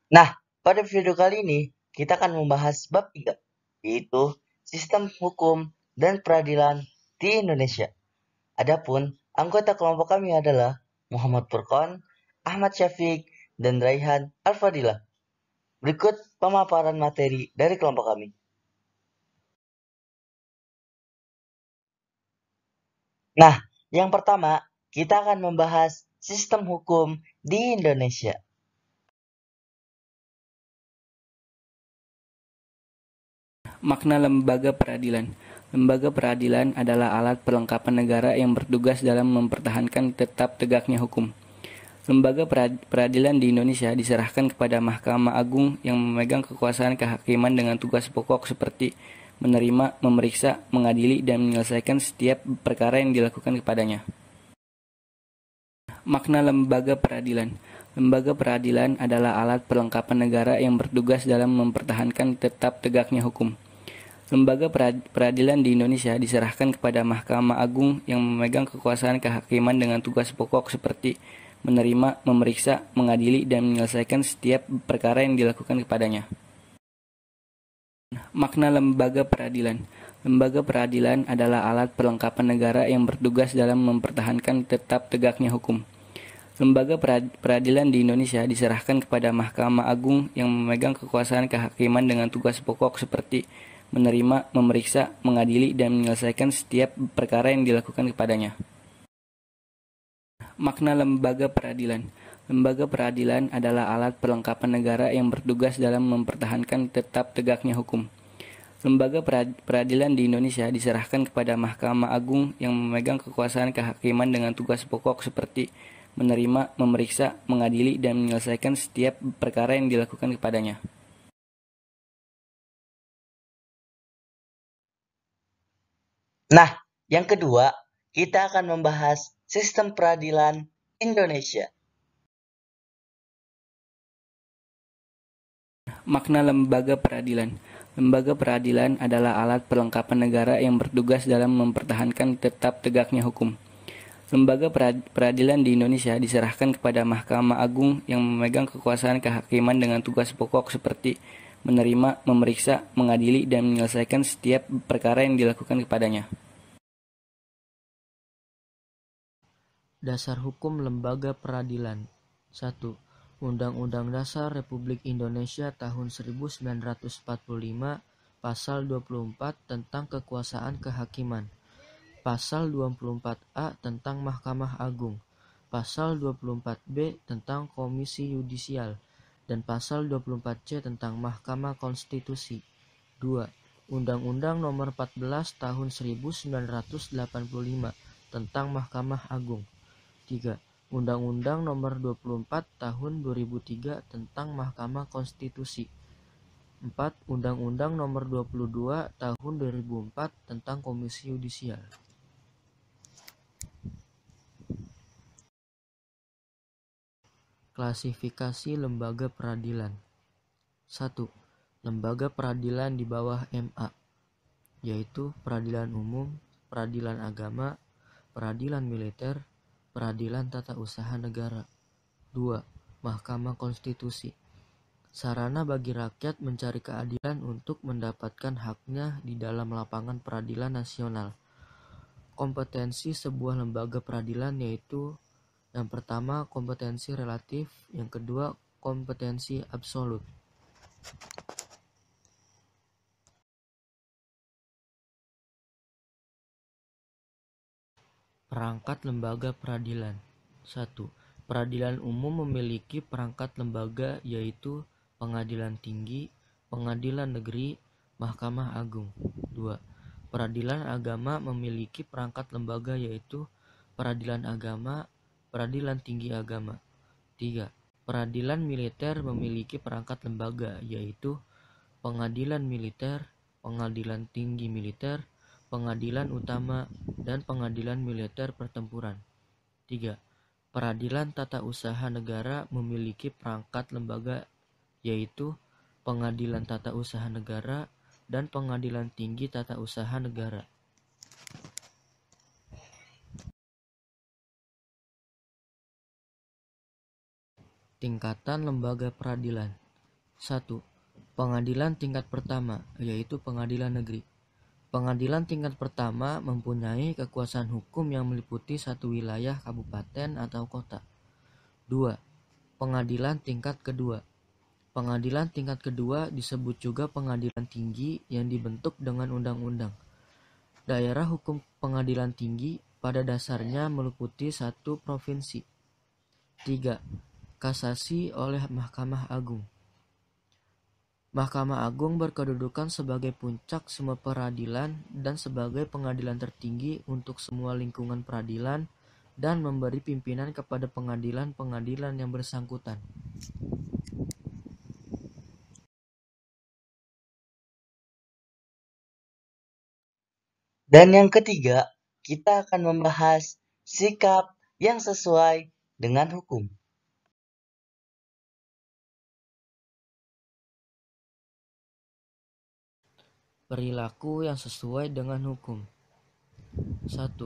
Nah, pada video kali ini kita akan membahas bab 3, yaitu sistem hukum dan peradilan di Indonesia. Adapun anggota kelompok kami adalah Muhammad Furqon, Ahmad Syafiq, dan Raihan Al-Fadilah. Berikut pemaparan materi dari kelompok kami. Nah, yang pertama, kita akan membahas sistem hukum di Indonesia. Makna lembaga peradilan. Lembaga peradilan adalah alat perlengkapan negara yang bertugas dalam mempertahankan tetap tegaknya hukum. Lembaga peradilan di Indonesia diserahkan kepada Mahkamah Agung yang memegang kekuasaan kehakiman dengan tugas pokok seperti menerima, memeriksa, mengadili, dan menyelesaikan setiap perkara yang dilakukan kepadanya. Makna lembaga peradilan. Lembaga peradilan adalah alat perlengkapan negara yang bertugas dalam mempertahankan tetap tegaknya hukum. Lembaga peradilan di Indonesia diserahkan kepada Mahkamah Agung yang memegang kekuasaan kehakiman dengan tugas pokok seperti menerima, memeriksa, mengadili, dan menyelesaikan setiap perkara yang dilakukan kepadanya. Makna lembaga peradilan. Lembaga peradilan adalah alat perlengkapan negara yang bertugas dalam mempertahankan tetap tegaknya hukum. Lembaga peradilan di Indonesia diserahkan kepada Mahkamah Agung yang memegang kekuasaan kehakiman dengan tugas pokok seperti menerima, memeriksa, mengadili, dan menyelesaikan setiap perkara yang dilakukan kepadanya. Makna lembaga peradilan. Lembaga peradilan adalah alat perlengkapan negara yang bertugas dalam mempertahankan tetap tegaknya hukum. Lembaga peradilan di Indonesia diserahkan kepada Mahkamah Agung yang memegang kekuasaan kehakiman dengan tugas pokok seperti menerima, memeriksa, mengadili, dan menyelesaikan setiap perkara yang dilakukan kepadanya. Nah, yang kedua, kita akan membahas sistem peradilan Indonesia. Makna lembaga peradilan. Lembaga peradilan adalah alat perlengkapan negara yang bertugas dalam mempertahankan tetap tegaknya hukum. Lembaga peradilan di Indonesia diserahkan kepada Mahkamah Agung yang memegang kekuasaan kehakiman dengan tugas pokok seperti menerima, memeriksa, mengadili, dan menyelesaikan setiap perkara yang dilakukan kepadanya. Dasar Hukum Lembaga Peradilan. 1. Undang-Undang Dasar Republik Indonesia tahun 1945 Pasal 24 tentang Kekuasaan Kehakiman. Pasal 24A tentang Mahkamah Agung. Pasal 24B tentang Komisi Yudisial dan Pasal 24C tentang Mahkamah Konstitusi. 2. Undang-Undang Nomor 14 Tahun 1985 tentang Mahkamah Agung. 3. Undang-Undang Nomor 24 Tahun 2003 tentang Mahkamah Konstitusi. 4. Undang-Undang Nomor 22 Tahun 2004 tentang Komisi Yudisial. Klasifikasi lembaga peradilan. 1. Lembaga peradilan di bawah MA, yaitu peradilan umum, peradilan agama, peradilan militer, peradilan tata usaha negara. 2. Mahkamah Konstitusi. Sarana bagi rakyat mencari keadilan untuk mendapatkan haknya di dalam lapangan peradilan nasional. Kompetensi sebuah lembaga peradilan yaitu yang pertama kompetensi relatif, yang kedua kompetensi absolut. Perangkat lembaga peradilan. 1. Peradilan umum memiliki perangkat lembaga yaitu Pengadilan Tinggi, Pengadilan Negeri, Mahkamah Agung. 2. Peradilan agama memiliki perangkat lembaga yaitu Peradilan Agama, Peradilan Tinggi Agama. 3. Peradilan militer memiliki perangkat lembaga yaitu Pengadilan Militer, Pengadilan Tinggi Militer, Pengadilan Utama, dan Pengadilan Militer Pertempuran. 3. Peradilan Tata Usaha Negara memiliki perangkat lembaga yaitu Pengadilan Tata Usaha Negara dan Pengadilan Tinggi Tata Usaha Negara. Tingkatan lembaga peradilan. 1. Pengadilan tingkat pertama, yaitu pengadilan negeri. Pengadilan tingkat pertama mempunyai kekuasaan hukum yang meliputi satu wilayah kabupaten atau kota. 2. Pengadilan tingkat kedua. Pengadilan tingkat kedua disebut juga pengadilan tinggi yang dibentuk dengan undang-undang. Daerah hukum pengadilan tinggi pada dasarnya meliputi satu provinsi. 3. Kasasi oleh Mahkamah Agung. Mahkamah Agung berkedudukan sebagai puncak semua peradilan dan sebagai pengadilan tertinggi untuk semua lingkungan peradilan dan memberi pimpinan kepada pengadilan-pengadilan yang bersangkutan. Dan yang ketiga, kita akan membahas sikap yang sesuai dengan hukum. Perilaku yang sesuai dengan hukum. 1.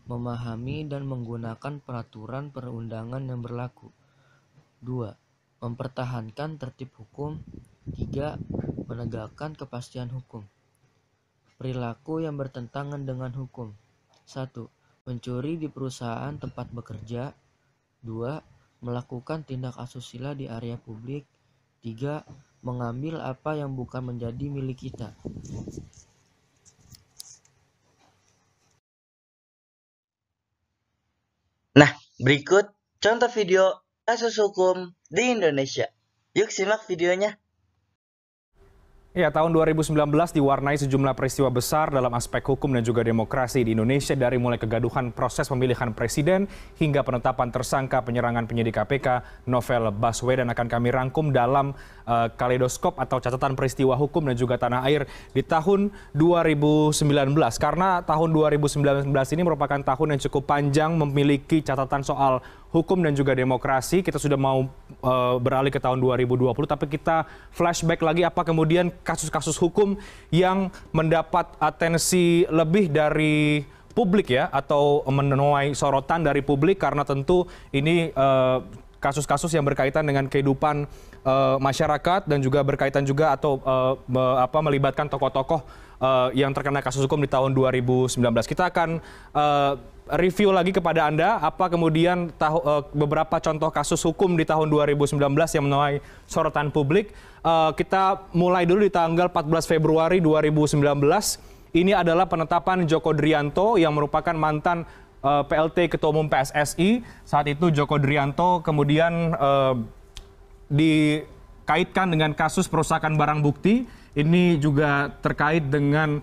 Memahami dan menggunakan peraturan perundangan yang berlaku. 2. Mempertahankan tertib hukum. 3. Menegakkan kepastian hukum. Perilaku yang bertentangan dengan hukum. 1. Mencuri di perusahaan tempat bekerja. 2. Melakukan tindak asusila di area publik. 3. Mengambil apa yang bukan menjadi milik kita. Nah, berikut contoh video kasus hukum di Indonesia. Yuk simak videonya. Ya, tahun 2019 diwarnai sejumlah peristiwa besar dalam aspek hukum dan juga demokrasi di Indonesia, dari mulai kegaduhan proses pemilihan presiden hingga penetapan tersangka penyerangan penyidik KPK Novel Baswedan. Akan kami rangkum dalam kaleidoskop atau catatan peristiwa hukum dan juga tanah air di tahun 2019. Karena tahun 2019 ini merupakan tahun yang cukup panjang memiliki catatan soal hukum dan juga demokrasi. Kita sudah mau beralih ke tahun 2020, tapi kita flashback lagi apa kemudian kasus-kasus hukum yang mendapat atensi lebih dari publik ya, atau menuai sorotan dari publik, karena tentu ini kasus-kasus yang berkaitan dengan kehidupan masyarakat dan juga berkaitan juga atau melibatkan tokoh-tokoh yang terkena kasus hukum di tahun 2019. Kita akan review lagi kepada Anda apa kemudian beberapa contoh kasus hukum di tahun 2019 yang menuai sorotan publik. Kita mulai dulu di tanggal 14 Februari 2019. Ini adalah penetapan Djoko Drianto yang merupakan mantan PLT Ketua Umum PSSI. Saat itu Djoko Drianto kemudian dikaitkan dengan kasus perusakan barang bukti. Ini juga terkait dengan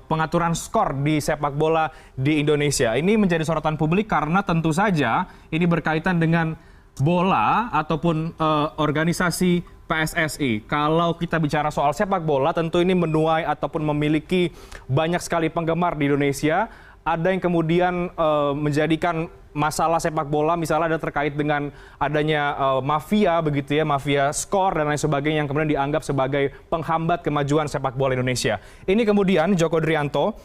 pengaturan skor di sepak bola di Indonesia. Ini menjadi sorotan publik karena tentu saja ini berkaitan dengan bola ataupun organisasi PSSI. Kalau kita bicara soal sepak bola, tentu ini menuai ataupun memiliki banyak sekali penggemar di Indonesia. Ada yang kemudian menjadikan masalah sepak bola misalnya ada terkait dengan adanya mafia begitu ya, mafia skor dan lain sebagainya yang kemudian dianggap sebagai penghambat kemajuan sepak bola Indonesia. Ini kemudian Djoko Drianto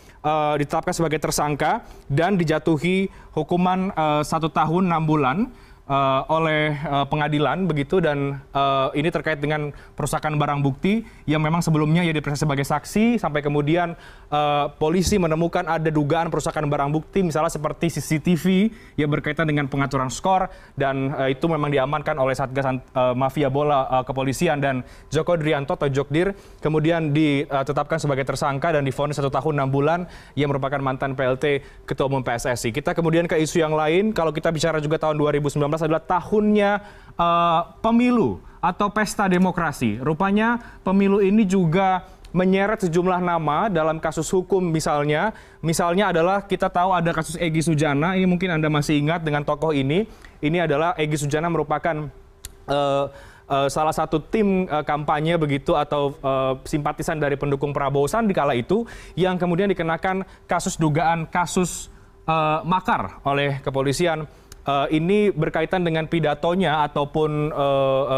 ditetapkan sebagai tersangka dan dijatuhi hukuman 1 tahun 6 bulan oleh pengadilan begitu, dan ini terkait dengan perusakan barang bukti yang memang sebelumnya ia diperiksa sebagai saksi sampai kemudian polisi menemukan ada dugaan perusakan barang bukti misalnya seperti CCTV yang berkaitan dengan pengaturan skor, dan itu memang diamankan oleh Satgas Mafia Bola kepolisian, dan Djoko Drianto atau Jokdir kemudian ditetapkan sebagai tersangka dan divonis 1 tahun 6 bulan. Ia merupakan mantan PLT Ketua Umum PSSI. Kita kemudian ke isu yang lain. Kalau kita bicara juga tahun 2019 adalah tahunnya pemilu atau pesta demokrasi. Rupanya pemilu ini juga menyeret sejumlah nama dalam kasus hukum misalnya. Misalnya adalah kita tahu ada kasus Egy Sujana, ini mungkin Anda masih ingat dengan tokoh ini. Ini adalah Egy Sujana merupakan salah satu tim kampanye begitu atau simpatisan dari pendukung Prabowo Sandi kala itu yang kemudian dikenakan dugaan kasus makar oleh kepolisian. Ini berkaitan dengan pidatonya ataupun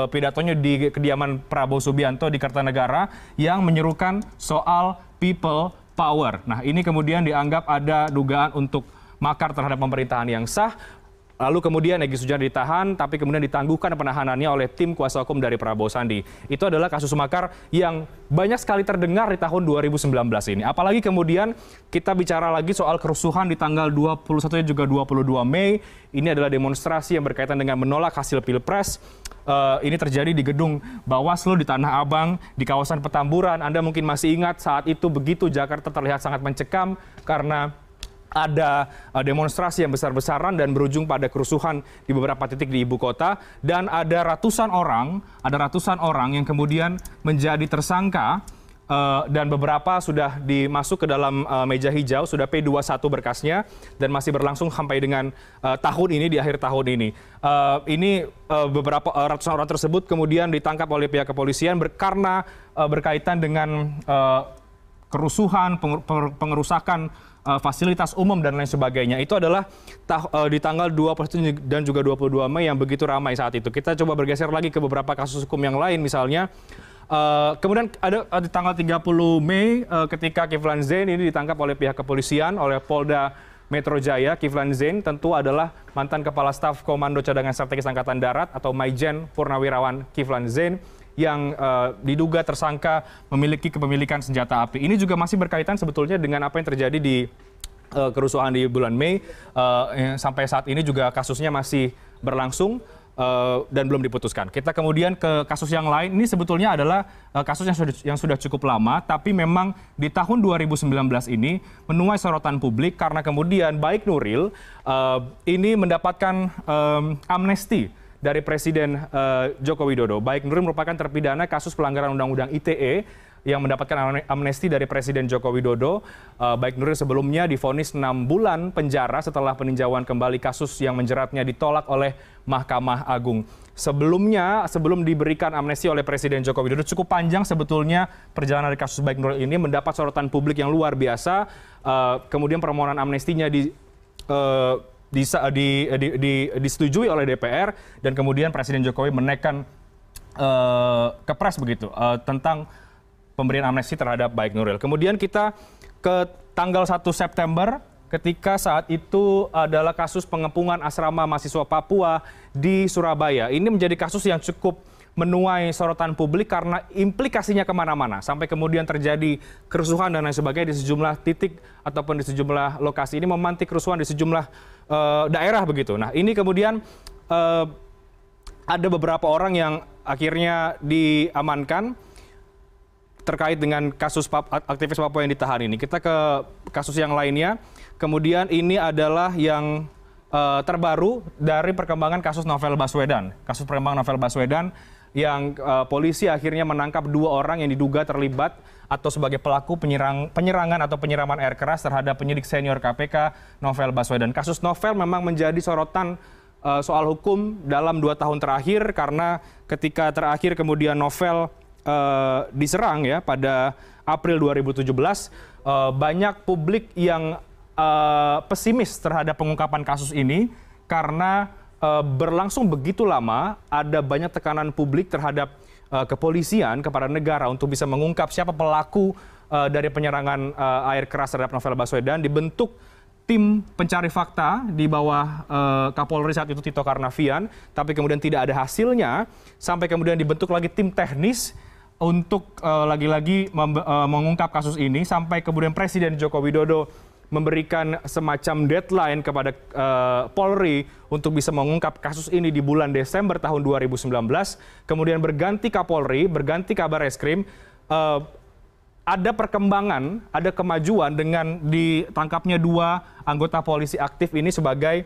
pidatonya di kediaman Prabowo Subianto di Kertanegara yang menyerukan soal people power. Nah, ini kemudian dianggap ada dugaan untuk makar terhadap pemerintahan yang sah. Lalu kemudian Egy Sujana ditahan, tapi kemudian ditangguhkan penahanannya oleh tim kuasa hukum dari Prabowo Sandi. Itu adalah kasus makar yang banyak sekali terdengar di tahun 2019 ini. Apalagi kemudian kita bicara lagi soal kerusuhan di tanggal 21 dan juga 22 Mei. Ini adalah demonstrasi yang berkaitan dengan menolak hasil Pilpres. Ini terjadi di gedung Bawaslu di Tanah Abang, di kawasan Petamburan. Anda mungkin masih ingat saat itu begitu Jakarta terlihat sangat mencekam karena ada demonstrasi yang besar-besaran dan berujung pada kerusuhan di beberapa titik di ibu kota, dan ada ratusan orang yang kemudian menjadi tersangka, dan beberapa sudah dimasuk ke dalam meja hijau, sudah P21 berkasnya, dan masih berlangsung sampai dengan tahun ini, di akhir tahun ini. Beberapa ratusan orang tersebut kemudian ditangkap oleh pihak kepolisian karena berkaitan dengan kerusuhan, pengerusakan fasilitas umum dan lain sebagainya. Itu adalah di tanggal 21 dan juga 22 Mei yang begitu ramai saat itu. Kita coba bergeser lagi ke beberapa kasus hukum yang lain, misalnya kemudian ada di tanggal 30 Mei ketika Kiflan Zain ini ditangkap oleh pihak kepolisian, oleh Polda Metro Jaya. Kiflan Zain tentu adalah mantan Kepala Staf Komando Cadangan Strategis Angkatan Darat atau Maijen Purnawirawan Kiflan Zain yang diduga tersangka memiliki kepemilikan senjata api. Ini juga masih berkaitan sebetulnya dengan apa yang terjadi di kerusuhan di bulan Mei. Sampai saat ini juga kasusnya masih berlangsung dan belum diputuskan. Kita kemudian ke kasus yang lain. Ini sebetulnya adalah kasus yang sudah cukup lama, tapi memang di tahun 2019 ini menuai sorotan publik karena kemudian Baik Nuril ini mendapatkan amnesti dari Presiden Joko Widodo. Baik Nuril merupakan terpidana kasus pelanggaran Undang-Undang ITE yang mendapatkan amnesti dari Presiden Joko Widodo. Baik Nuril sebelumnya divonis 6 bulan penjara setelah peninjauan kembali kasus yang menjeratnya ditolak oleh Mahkamah Agung. Sebelum diberikan amnesti oleh Presiden Joko Widodo, cukup panjang sebetulnya perjalanan dari kasus Baik Nuril ini, mendapat sorotan publik yang luar biasa. Kemudian permohonan amnestinya disetujui oleh DPR, dan kemudian Presiden Jokowi menaikkan kepres begitu tentang pemberian amnesti terhadap Baik Nuril. Kemudian kita ke tanggal 1 September ketika saat itu adalah kasus pengepungan asrama mahasiswa Papua di Surabaya. Ini menjadi kasus yang cukup menuai sorotan publik karena implikasinya kemana-mana. Sampai kemudian terjadi kerusuhan dan lain sebagainya di sejumlah titik ataupun di sejumlah lokasi. Ini memantik kerusuhan di sejumlah daerah begitu. Nah, ini kemudian ada beberapa orang yang akhirnya diamankan terkait dengan kasus aktivis Papua yang ditahan ini. Kita ke kasus yang lainnya. Kemudian ini adalah yang terbaru dari perkembangan kasus Novel Baswedan. Kasus perkembangan Novel Baswedan yang polisi akhirnya menangkap 2 orang yang diduga terlibat atau sebagai pelaku penyerangan atau penyiraman air keras terhadap penyidik senior KPK Novel Baswedan. Kasus Novel memang menjadi sorotan soal hukum dalam 2 tahun terakhir karena ketika terakhir kemudian Novel diserang ya pada April 2017, banyak publik yang pesimis terhadap pengungkapan kasus ini karena berlangsung begitu lama, ada banyak tekanan publik terhadap kepolisian kepada negara untuk bisa mengungkap siapa pelaku dari penyerangan air keras terhadap Novel Baswedan. Dibentuk tim pencari fakta di bawah Kapolri saat itu Tito Karnavian, tapi kemudian tidak ada hasilnya, sampai kemudian dibentuk lagi tim teknis untuk lagi-lagi mengungkap kasus ini, sampai kemudian Presiden Joko Widodo memberikan semacam deadline kepada Polri untuk bisa mengungkap kasus ini di bulan Desember tahun 2019. Kemudian berganti Kapolri, berganti Kabar Eskrim, ada perkembangan, ada kemajuan dengan ditangkapnya 2 anggota polisi aktif ini sebagai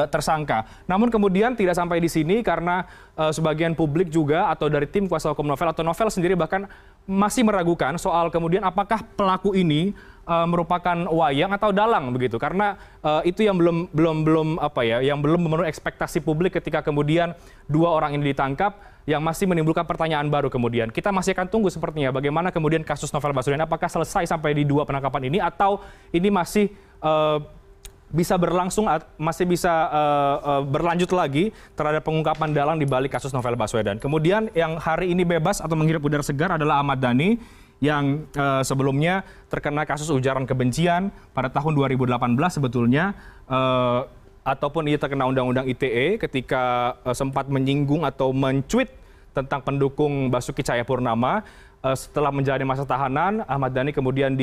tersangka. Namun kemudian tidak sampai di sini karena sebagian publik juga atau dari tim kuasa hukum Novel atau Novel sendiri bahkan masih meragukan soal kemudian apakah pelaku ini merupakan wayang atau dalang begitu, karena itu yang belum memenuhi ekspektasi publik ketika kemudian 2 orang ini ditangkap, yang masih menimbulkan pertanyaan baru. Kemudian kita masih akan tunggu sepertinya bagaimana kemudian kasus Novel Baswedan, apakah selesai sampai di 2 penangkapan ini atau ini masih bisa berlangsung, masih bisa berlanjut lagi terhadap pengungkapan dalang di balik kasus Novel Baswedan. Kemudian yang hari ini bebas atau menghirup udara segar adalah Ahmad Dhani yang sebelumnya terkena kasus ujaran kebencian pada tahun 2018 sebetulnya. ataupun ia terkena Undang-Undang ITE ketika sempat menyinggung atau mencuit tentang pendukung Basuki Cahayapurnama. Setelah menjalani masa tahanan, Ahmad Dhani kemudian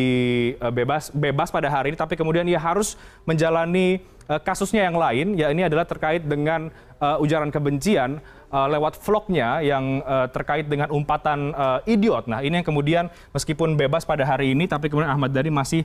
bebas pada hari ini, tapi kemudian ia harus menjalani kasusnya yang lain, ya ini adalah terkait dengan ujaran kebencian lewat vlognya yang terkait dengan umpatan idiot. Nah ini yang kemudian meskipun bebas pada hari ini, tapi kemudian Ahmad Dhani masih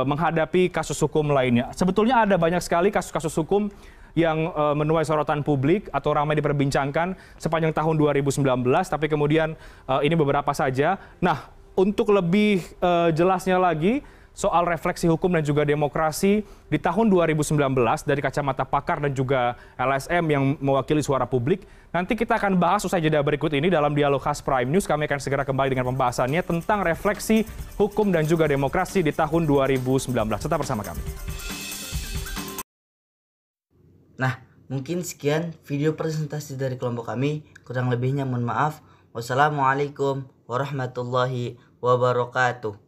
menghadapi kasus hukum lainnya. Sebetulnya ada banyak sekali kasus-kasus hukum yang menuai sorotan publik atau ramai diperbincangkan sepanjang tahun 2019, tapi kemudian ini beberapa saja. Nah, untuk lebih jelasnya lagi soal refleksi hukum dan juga demokrasi di tahun 2019 dari kacamata pakar dan juga LSM yang mewakili suara publik, nanti kita akan bahas usai jeda berikut ini dalam dialog khas Prime News. Kami akan segera kembali dengan pembahasannya tentang refleksi hukum dan juga demokrasi di tahun 2019. Tetap bersama kami. Nah, mungkin sekian video presentasi dari kelompok kami. Kurang lebihnya mohon maaf. Wassalamualaikum warahmatullahi wabarakatuh.